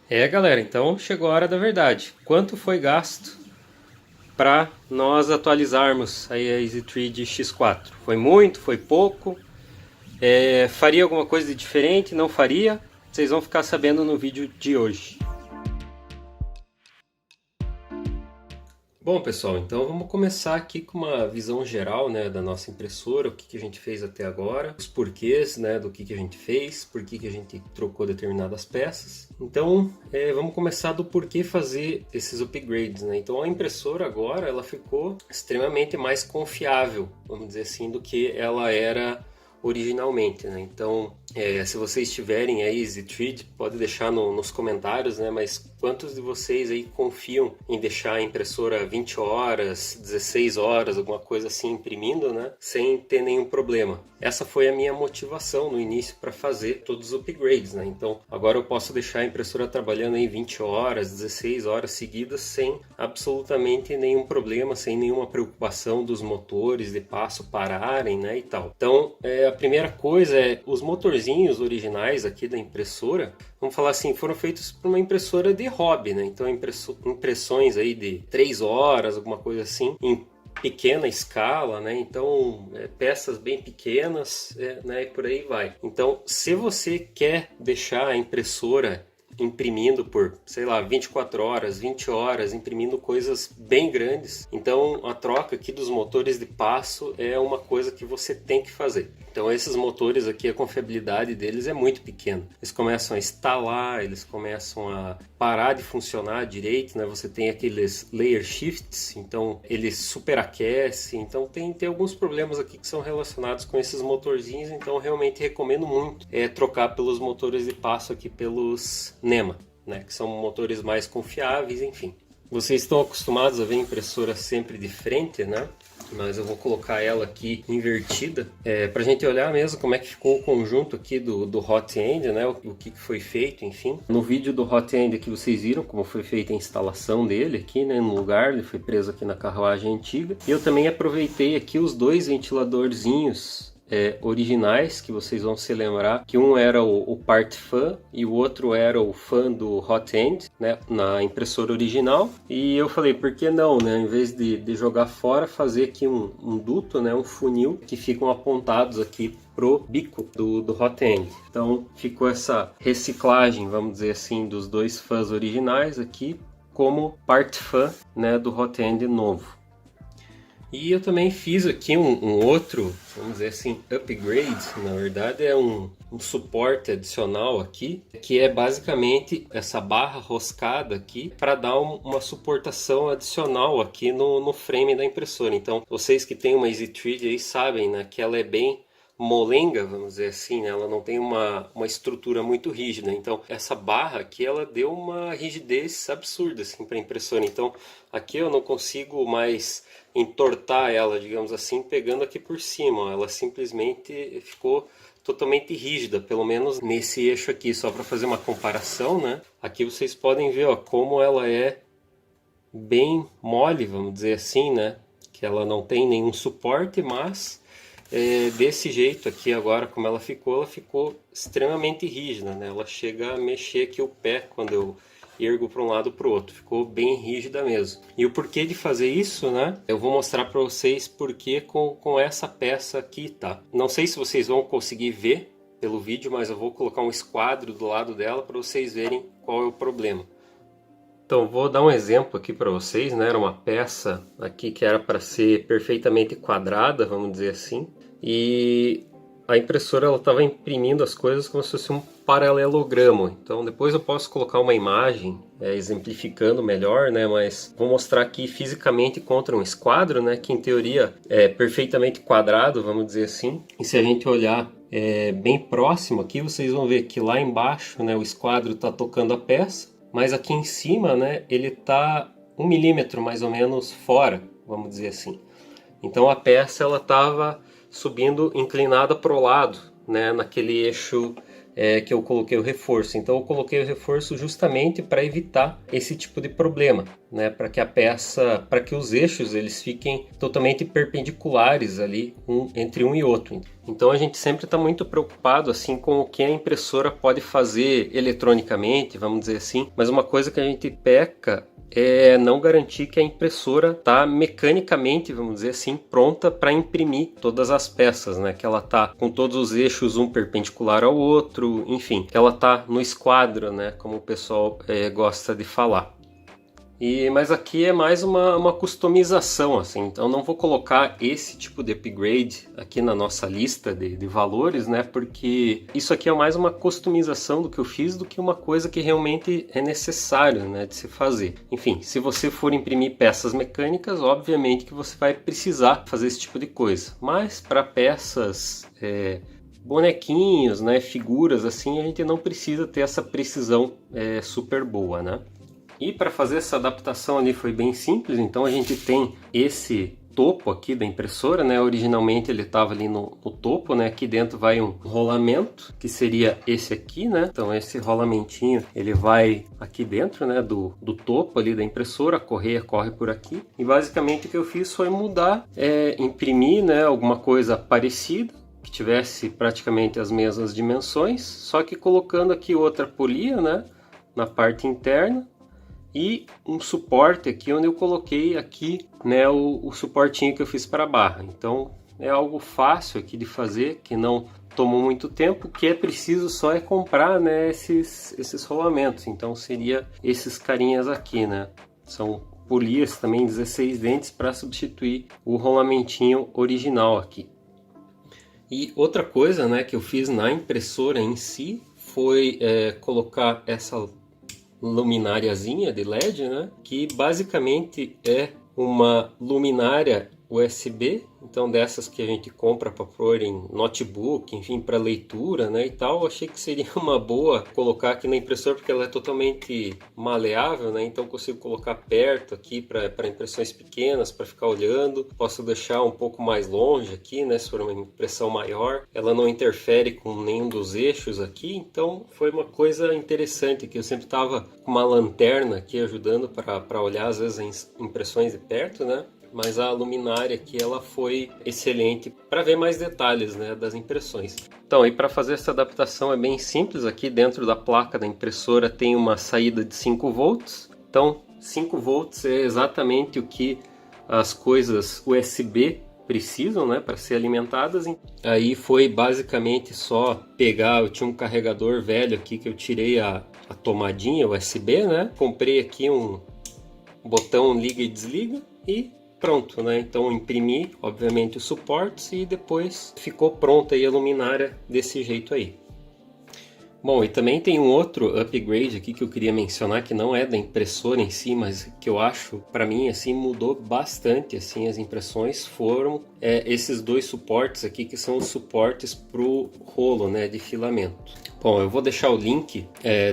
Galera, então chegou a hora da verdade. Quanto foi gasto para nós atualizarmos aí a EasyTread X4? Foi muito? Foi pouco? Faria alguma coisa de diferente? Não faria? Vocês vão ficar sabendo no vídeo de hoje. Bom, pessoal, então vamos começar aqui com uma visão geral, né, da nossa impressora, o que a gente fez até agora, os porquês, né, do que a gente fez, por que a gente trocou determinadas peças. Então, vamos começar do porquê fazer esses upgrades, né? Então, a impressora agora, ela ficou extremamente mais confiável, vamos dizer assim, do que ela era originalmente, né? Então, se vocês tiverem aí EasyTread, pode deixar nos comentários, né? Mas quantos de vocês aí confiam em deixar a impressora 20 horas, 16 horas, alguma coisa assim imprimindo, né? Sem ter nenhum problema. Essa foi a minha motivação no início para fazer todos os upgrades, né? Então, agora eu posso deixar a impressora trabalhando aí 20 horas, 16 horas seguidas sem absolutamente nenhum problema, sem nenhuma preocupação dos motores de passo pararem, né, e tal. Então, a primeira coisa é os motorzinhos originais aqui da impressora, vamos falar assim, foram feitos por uma impressora de hobby, né? Então, impressões aí de 3 horas, alguma coisa assim, em pequena escala, né? Então, peças bem pequenas, né? E por aí vai. Então, se você quer deixar a impressora imprimindo por, sei lá, 24 horas, 20 horas, imprimindo coisas bem grandes, então a troca aqui dos motores de passo é uma coisa que você tem que fazer. Então esses motores aqui, a confiabilidade deles é muito pequena. Eles começam a estalar, eles começam a parar de funcionar direito, né? Você tem aqueles layer shifts, então eles superaquecem, então tem alguns problemas aqui que são relacionados com esses motorzinhos, então realmente recomendo muito trocar pelos motores de passo aqui, pelos NEMA, né? Que são motores mais confiáveis, enfim. Vocês estão acostumados a ver a impressora sempre de frente, né? Mas eu vou colocar ela aqui invertida para a gente olhar mesmo como é que ficou o conjunto aqui do Hot End, né? O que foi feito, enfim. No vídeo do Hot End aqui vocês viram como foi feita a instalação dele aqui, né? No lugar, ele foi preso aqui na carruagem antiga. E eu também aproveitei aqui os dois ventiladorzinhos originais, que vocês vão se lembrar que um era o Part Fan e o outro era o fan do Hot End, né, na impressora original. E eu falei, por que não, né, em vez de jogar fora, fazer aqui um duto, né, um funil que ficam apontados aqui pro bico do Hot End. Então ficou essa reciclagem, vamos dizer assim, dos dois fãs originais aqui como Part Fan, né, do Hot End novo. E eu também fiz aqui um outro, vamos dizer assim, upgrade, na verdade é um suporte adicional aqui, que é basicamente essa barra roscada aqui para dar uma suportação adicional aqui no frame da impressora. Então, vocês que têm uma EasyTread aí sabem, né, que ela é bem molenga, vamos dizer assim, né? Ela não tem uma estrutura muito rígida. Então, essa barra aqui, ela deu uma rigidez absurda assim, para a impressora. Então, aqui eu não consigo mais entortar ela, digamos assim, pegando aqui por cima. Ó. Ela simplesmente ficou totalmente rígida, pelo menos nesse eixo aqui, só para fazer uma comparação, né? Aqui vocês podem ver, ó, como ela é bem mole, vamos dizer assim, né? Que ela não tem nenhum suporte, mas desse jeito aqui agora, como ela ficou extremamente rígida, né? Ela chega a mexer aqui o pé quando eu ergo para um lado para o outro, ficou bem rígida mesmo. E o porquê de fazer isso, né? Eu vou mostrar para vocês porquê com essa peça aqui, tá? Não sei se vocês vão conseguir ver pelo vídeo, mas eu vou colocar um esquadro do lado dela para vocês verem qual é o problema. Então, vou dar um exemplo aqui para vocês, né? Era uma peça aqui que era para ser perfeitamente quadrada, vamos dizer assim, e a impressora ela estava imprimindo as coisas como se fosse um paralelogramo. Então, depois eu posso colocar uma imagem exemplificando melhor, né? Mas vou mostrar aqui fisicamente contra um esquadro, né? Que em teoria é perfeitamente quadrado, vamos dizer assim. E se a gente olhar bem próximo aqui, vocês vão ver que lá embaixo, né? O esquadro está tocando a peça. Mas aqui em cima, né, ele está 1 milímetro mais ou menos fora, vamos dizer assim. Então a peça ela estava subindo inclinada para o lado, né, naquele eixo que eu coloquei o reforço. Então eu coloquei o reforço justamente para evitar esse tipo de problema, né, para que a peça, para que os eixos eles fiquem totalmente perpendiculares ali entre um e outro. Então a gente sempre está muito preocupado assim com o que a impressora pode fazer eletronicamente, vamos dizer assim, mas uma coisa que a gente peca é não garantir que a impressora está mecanicamente, vamos dizer assim, pronta para imprimir todas as peças, né? Que ela está com todos os eixos um perpendicular ao outro, enfim, que ela está no esquadro, né? Como o pessoal gosta de falar. Mas aqui é mais uma customização, assim, então não vou colocar esse tipo de upgrade aqui na nossa lista de valores, né? Porque isso aqui é mais uma customização do que eu fiz do que uma coisa que realmente é necessário, né, de se fazer. Enfim, se você for imprimir peças mecânicas, obviamente que você vai precisar fazer esse tipo de coisa. Mas para peças bonequinhos, né, figuras assim, a gente não precisa ter essa precisão super boa, né? E para fazer essa adaptação ali foi bem simples, então a gente tem esse topo aqui da impressora, né? Originalmente ele estava ali no topo, né? Aqui dentro vai um rolamento, que seria esse aqui, né? Então esse rolamentinho, ele vai aqui dentro, né? Do topo ali da impressora, a correia corre por aqui. E basicamente o que eu fiz foi mudar, imprimir, né? Alguma coisa parecida, que tivesse praticamente as mesmas dimensões, só que colocando aqui outra polia, né? Na parte interna. E um suporte aqui onde eu coloquei aqui, né, o suportinho que eu fiz para a barra. Então é algo fácil aqui de fazer, que não tomou muito tempo. O que é preciso só é comprar, né, esses rolamentos. Então seria esses carinhas aqui, né? São polias também 16 dentes para substituir o rolamentinho original aqui. E outra coisa, né, que eu fiz na impressora em si foi colocar essa lumináriazinha de LED, né? Que basicamente é uma luminária USB, então dessas que a gente compra para pôr em notebook, enfim, para leitura, né, e tal. Eu achei que seria uma boa colocar aqui na impressora porque ela é totalmente maleável, né? Então consigo colocar perto aqui para impressões pequenas, para ficar olhando. Posso deixar um pouco mais longe aqui, né, se for uma impressão maior. Ela não interfere com nenhum dos eixos aqui, então foi uma coisa interessante que eu sempre estava com uma lanterna aqui ajudando para olhar às vezes as impressões de perto, né? Mas a luminária aqui ela foi excelente para ver mais detalhes, né, das impressões. Então, e para fazer essa adaptação é bem simples. Aqui dentro da placa da impressora tem uma saída de 5 volts. Então 5 volts é exatamente o que as coisas USB precisam, né, para ser alimentadas. Aí foi basicamente só pegar, eu tinha um carregador velho aqui que eu tirei a tomadinha USB, né, comprei aqui um botão liga e desliga e pronto, né? Então imprimi, obviamente, os suportes e depois ficou pronta aí a luminária desse jeito aí. Bom, e também tem um outro upgrade aqui que eu queria mencionar, que não é da impressora em si, mas que eu acho, para mim, assim, mudou bastante, assim, as impressões, foram esses dois suportes aqui, que são os suportes pro rolo, né, de filamento. Bom, eu vou deixar o link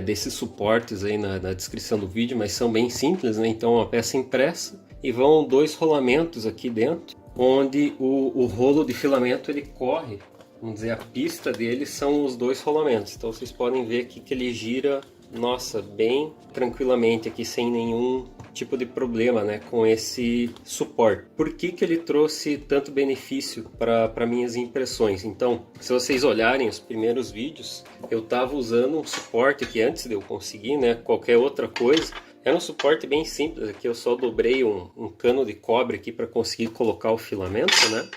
desses suportes aí na descrição do vídeo, mas são bem simples, né? Então, uma peça impressa e vão 2 rolamentos aqui dentro, onde o rolo de filamento ele corre, vamos dizer, a pista dele são os 2 rolamentos. Então vocês podem ver aqui que ele gira, nossa, bem tranquilamente aqui, sem nenhum tipo de problema, né, com esse suporte. Por que que ele trouxe tanto benefício para minhas impressões? Então, se vocês olharem os primeiros vídeos, eu estava usando um suporte que antes de eu conseguir, né, qualquer outra coisa, era um suporte bem simples. Aqui eu só dobrei um cano de cobre aqui para conseguir colocar o filamento, né?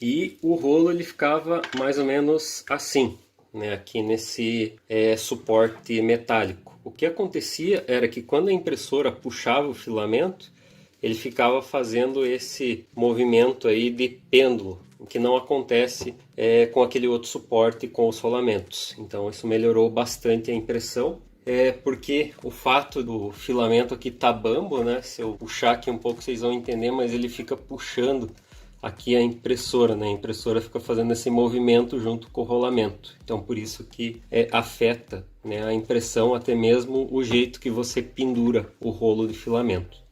E o rolo ele ficava mais ou menos assim, né? Aqui nesse suporte metálico. O que acontecia era que quando a impressora puxava o filamento, ele ficava fazendo esse movimento aí de pêndulo, o que não acontece com aquele outro suporte com os rolamentos. Então isso melhorou bastante a impressão. Porque o fato do filamento aqui tá bambo, né? Se eu puxar aqui um pouco vocês vão entender, mas ele fica puxando aqui a impressora, né? A impressora fica fazendo esse movimento junto com o rolamento. Então por isso que afeta, né, a impressão, até mesmo o jeito que você pendura o rolo de filamento.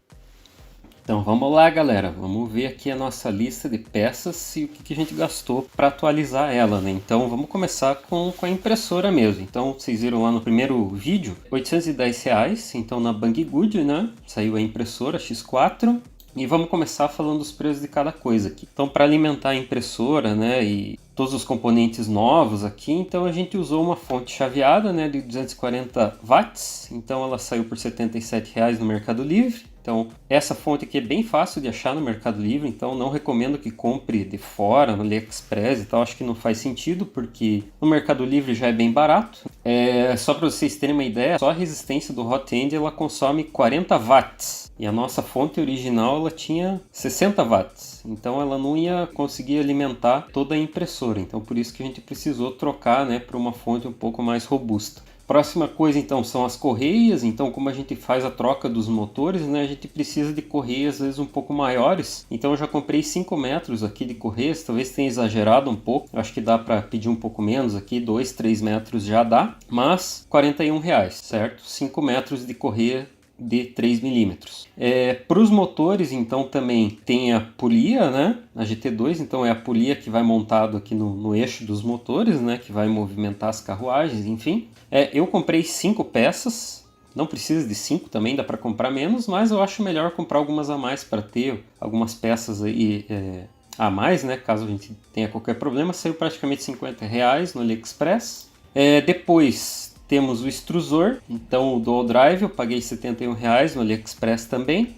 Então vamos lá, galera, vamos ver aqui a nossa lista de peças e o que a gente gastou para atualizar ela, né? Então vamos começar com a impressora mesmo. Então vocês viram lá no primeiro vídeo, R$810, então na Banggood, né? Saiu a impressora X4 e vamos começar falando dos preços de cada coisa aqui. Então para alimentar a impressora, né, e todos os componentes novos aqui, então a gente usou uma fonte chaveada, né, de 240 watts, então ela saiu por R$ 77,00 no Mercado Livre. Então essa fonte aqui é bem fácil de achar no Mercado Livre, então não recomendo que compre de fora, no AliExpress e tal, acho que não faz sentido, porque no Mercado Livre já é bem barato. Só para vocês terem uma ideia, só a resistência do Hot End ela consome 40 watts, e a nossa fonte original ela tinha 60 watts, então ela não ia conseguir alimentar toda a impressora, então por isso que a gente precisou trocar, né, para uma fonte um pouco mais robusta. Próxima coisa então são as correias. Então, como a gente faz a troca dos motores, né, a gente precisa de correias às vezes um pouco maiores. Então eu já comprei 5 metros aqui de correias, talvez tenha exagerado um pouco, eu acho que dá para pedir um pouco menos aqui, 2, 3 metros já dá, mas R$ 41,00, certo? 5 metros de correia de 3 milímetros. Para os motores, então, também tem a polia, né? A GT2, então é a polia que vai montado aqui no eixo dos motores, né? Que vai movimentar as carruagens, enfim. Eu comprei 5 peças, não precisa de 5 também, dá para comprar menos, mas eu acho melhor comprar algumas a mais para ter algumas peças aí a mais, né? Caso a gente tenha qualquer problema. Saiu praticamente R$ 50,00 no AliExpress. Depois temos o extrusor, então o Dual Drive eu paguei R$ 71,00 no AliExpress também.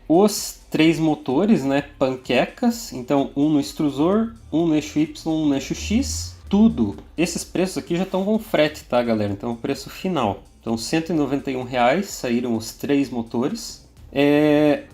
Os 3 motores, né, panquecas, então um no extrusor, um no eixo Y, um no eixo X. Tudo, esses preços aqui já estão com frete, tá galera? Então o preço final. Então R$ 191,00 saíram os 3 motores.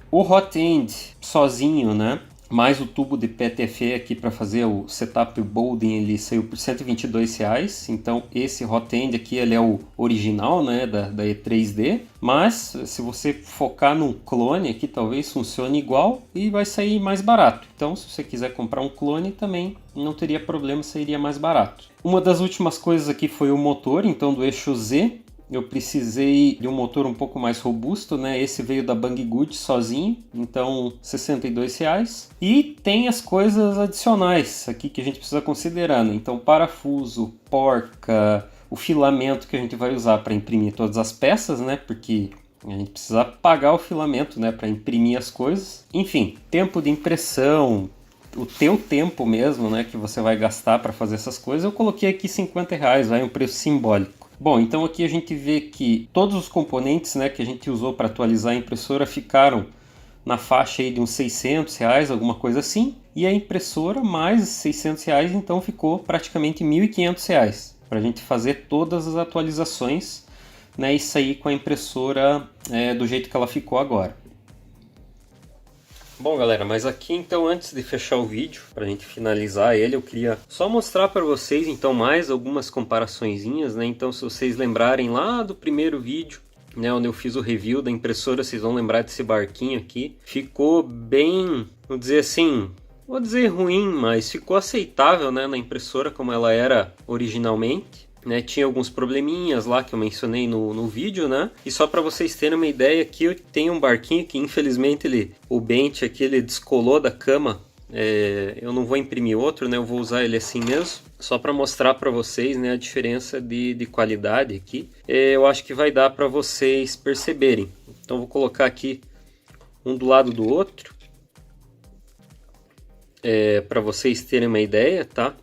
O Hot End sozinho, né? Mais o tubo de PTFE aqui para fazer o setup e o bolding, ele saiu por R$ 122,00. Então esse Hot End aqui ele é o original, né, da E3D. Mas se você focar num clone aqui, talvez funcione igual e vai sair mais barato. Então se você quiser comprar um clone também não teria problema, sairia mais barato. Uma das últimas coisas aqui foi o motor, então do eixo Z. Eu precisei de um motor um pouco mais robusto, né? Esse veio da Banggood sozinho, então R$ 62,00. E tem as coisas adicionais aqui que a gente precisa considerar, né? Então parafuso, porca, o filamento que a gente vai usar para imprimir todas as peças, né? Porque a gente precisa pagar o filamento, né? Para imprimir as coisas. Enfim, tempo de impressão, o teu tempo mesmo, né? Que você vai gastar para fazer essas coisas. Eu coloquei aqui R$ 50,00, vai um preço simbólico. Bom, então aqui a gente vê que todos os componentes, né, que a gente usou para atualizar a impressora ficaram na faixa aí de uns R$ 600,00, alguma coisa assim. E a impressora mais R$ 600,00, então ficou praticamente R$ 1.500 para a gente fazer todas as atualizações, né, e sair com a impressora do jeito que ela ficou agora. Bom galera, mas aqui então antes de fechar o vídeo, para a gente finalizar ele, eu queria só mostrar para vocês então mais algumas comparaçõezinhas, né? Então se vocês lembrarem lá do primeiro vídeo, né, onde eu fiz o review da impressora, vocês vão lembrar desse barquinho aqui. Ficou bem, vou dizer assim, vou dizer ruim, mas ficou aceitável, né, na impressora como ela era originalmente. Né, tinha alguns probleminhas lá que eu mencionei no vídeo, né? E só para vocês terem uma ideia, aqui eu tenho um barquinho que infelizmente o bench aqui ele descolou da cama. Eu não vou imprimir outro, né? Eu vou usar ele assim mesmo, só para mostrar para vocês, né, a diferença de qualidade aqui. Eu acho que vai dar para vocês perceberem. Então vou colocar aqui um do lado do outro, para vocês terem uma ideia, tá?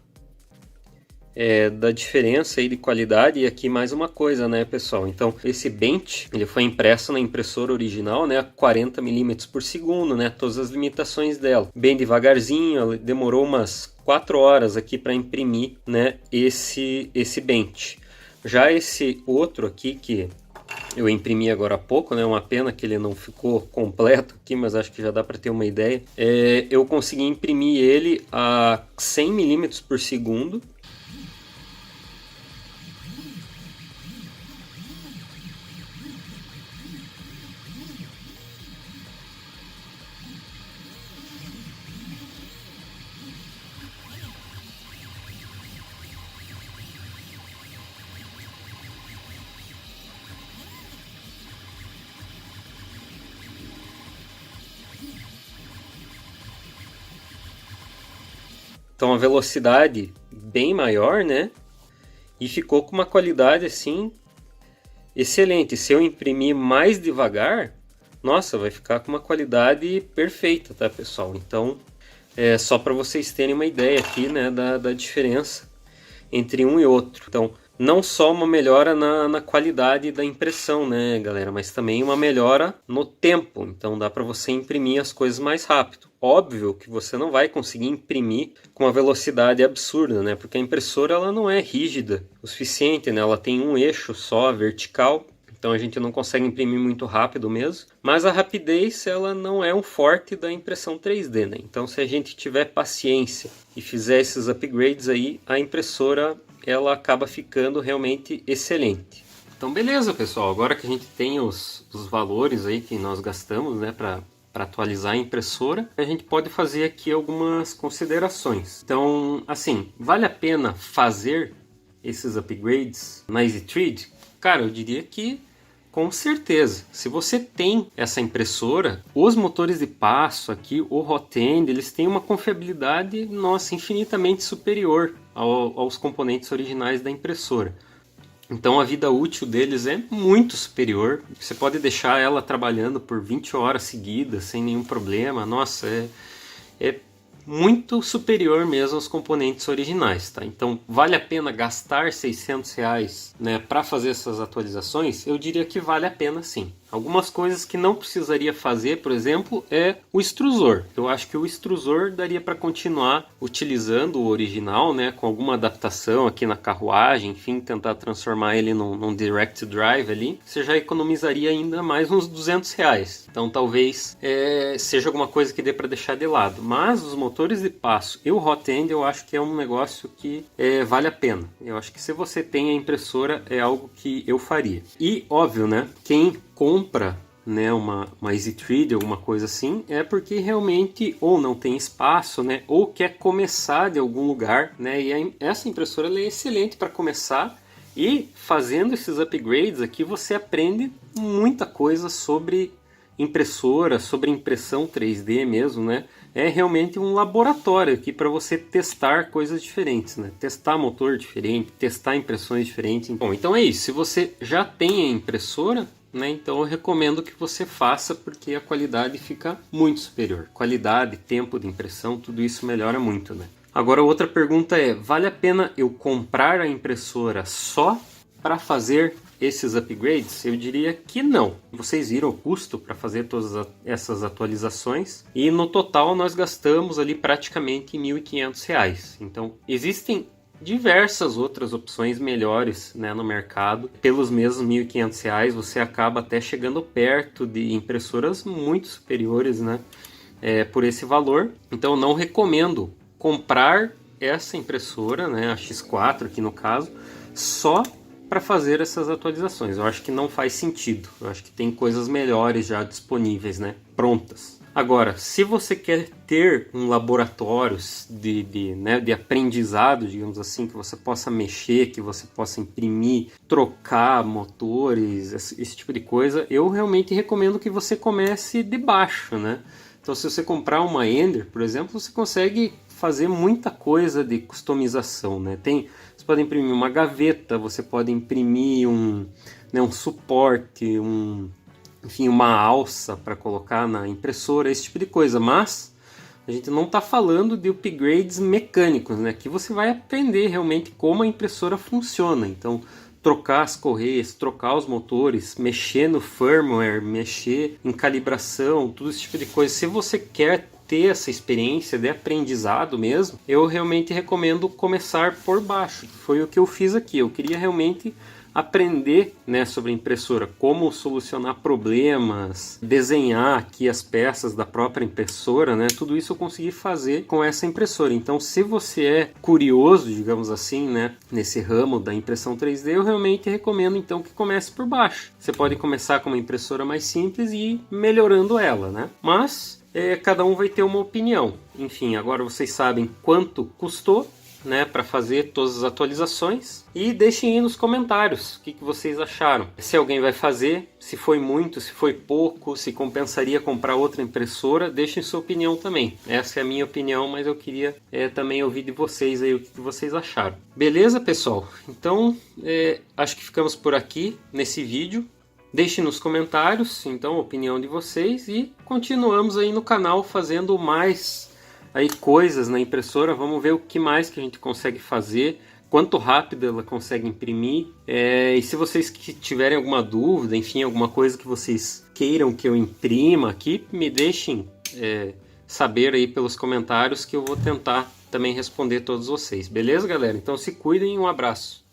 Da diferença aí de qualidade. E aqui mais uma coisa, né, pessoal? Então esse bench ele foi impresso na impressora original, né, a 40 milímetros por segundo, né, todas as limitações dela, bem devagarzinho. Demorou umas 4 horas aqui para imprimir, né, esse bench. Já esse outro aqui que eu imprimi agora há pouco, né, uma pena que ele não ficou completo aqui, mas acho que já dá para ter uma ideia. Eu consegui imprimir ele a 100 milímetros por segundo. Então a velocidade bem maior, né? E ficou com uma qualidade assim excelente. Se eu imprimir mais devagar, nossa, vai ficar com uma qualidade perfeita, tá pessoal? Então Só para vocês terem uma ideia aqui, né, da diferença entre um e outro. Então, não só uma melhora na qualidade da impressão, né, galera, mas também uma melhora no tempo. Então, dá para você imprimir as coisas mais rápido. Óbvio que você não vai conseguir imprimir com uma velocidade absurda, né, porque a impressora ela não é rígida o suficiente, né, ela tem um eixo só vertical. Então a gente não consegue imprimir muito rápido mesmo, mas a rapidez ela não é um forte da impressão 3D, né? Então se a gente tiver paciência e fizer esses upgrades aí, a impressora ela acaba ficando realmente excelente. Então beleza, pessoal, agora que a gente tem os valores aí que nós gastamos, né, para atualizar a impressora, a gente pode fazer aqui algumas considerações. Então, assim, vale a pena fazer esses upgrades na EasyThread? Cara, eu diria que com certeza. Se você tem essa impressora, os motores de passo aqui, o hot end, eles têm uma confiabilidade, nossa, infinitamente superior aos componentes originais da impressora. Então a vida útil deles é muito superior. Você pode deixar ela trabalhando por 20 horas seguidas sem nenhum problema. Nossa, é muito superior mesmo aos componentes originais, tá? Então vale a pena gastar R$600, né, para fazer essas atualizações? Eu diria que vale a pena sim. Algumas coisas que não precisaria fazer, por exemplo, é o extrusor. Eu acho que o extrusor daria para continuar utilizando o original, né, com alguma adaptação aqui na carruagem, enfim, tentar transformar ele num direct drive ali. Você já economizaria ainda mais uns R$200. Então talvez seja alguma coisa que dê para deixar de lado. Mas os motores de passo e o hot end eu acho que é um negócio que vale a pena. Eu acho que se você tem a impressora é algo que eu faria. E óbvio, né, quem compra, né, uma EasyThread, alguma coisa assim, é porque realmente ou não tem espaço, né, ou quer começar de algum lugar, né, e essa impressora ela é excelente para começar, e fazendo esses upgrades aqui você aprende muita coisa sobre impressora, sobre impressão 3D mesmo, né. É realmente um laboratório aqui para você testar coisas diferentes, né? Testar motor diferente, testar impressões diferentes. Bom, então é isso. Se você já tem a impressora, né, então eu recomendo que você faça, porque a qualidade fica muito superior. Qualidade, tempo de impressão, tudo isso melhora muito, né? Agora outra pergunta é, vale a pena eu comprar a impressora só para fazer esses upgrades? Eu diria que não. Vocês viram o custo para fazer todas essas atualizações e no total nós gastamos ali praticamente R$1.500. Então existem diversas outras opções melhores, né, no mercado. Pelos mesmos R$1.500 você acaba até chegando perto de impressoras muito superiores, né, por esse valor. Então eu não recomendo comprar essa impressora, né, a X4 aqui no caso, só para fazer essas atualizações. Eu acho que não faz sentido. Eu acho que tem coisas melhores já disponíveis, né, prontas. Agora, se você quer ter um laboratório de aprendizado, digamos assim, que você possa mexer, que você possa imprimir, trocar motores, esse tipo de coisa, eu realmente recomendo que você comece de baixo, né? Então, se você comprar uma Ender, por exemplo, você consegue fazer muita coisa de customização, né? Você pode imprimir uma gaveta, você pode imprimir um suporte, enfim, uma alça para colocar na impressora, esse tipo de coisa. Mas a gente não está falando de upgrades mecânicos, né? Aqui você vai aprender realmente como a impressora funciona. Então, trocar as correias, trocar os motores, mexer no firmware, mexer em calibração, tudo esse tipo de coisa. Se você quer ter essa experiência de aprendizado mesmo, eu realmente recomendo começar por baixo. Foi o que eu fiz aqui. Eu queria realmente aprender, né, sobre a impressora, como solucionar problemas, desenhar aqui as peças da própria impressora, né, tudo isso eu consegui fazer com essa impressora. Então, se você é curioso, digamos assim, né, nesse ramo da impressão 3D, eu realmente recomendo então que comece por baixo. Você pode começar com uma impressora mais simples e ir melhorando ela, né, mas cada um vai ter uma opinião. Enfim, agora vocês sabem quanto custou, né, para fazer todas as atualizações, e deixem aí nos comentários o que vocês acharam. Se alguém vai fazer, se foi muito, se foi pouco, se compensaria comprar outra impressora, deixem sua opinião também. Essa é a minha opinião, mas eu queria também ouvir de vocês aí o que vocês acharam. Beleza, pessoal? Então, acho que ficamos por aqui nesse vídeo. Deixem nos comentários, então, a opinião de vocês, e continuamos aí no canal fazendo mais aí coisas na impressora, vamos ver o que mais que a gente consegue fazer, quanto rápido ela consegue imprimir. E se vocês tiverem alguma dúvida, enfim, alguma coisa que vocês queiram que eu imprima aqui, me deixem saber aí pelos comentários que eu vou tentar também responder todos vocês. Beleza, galera? Então se cuidem e um abraço.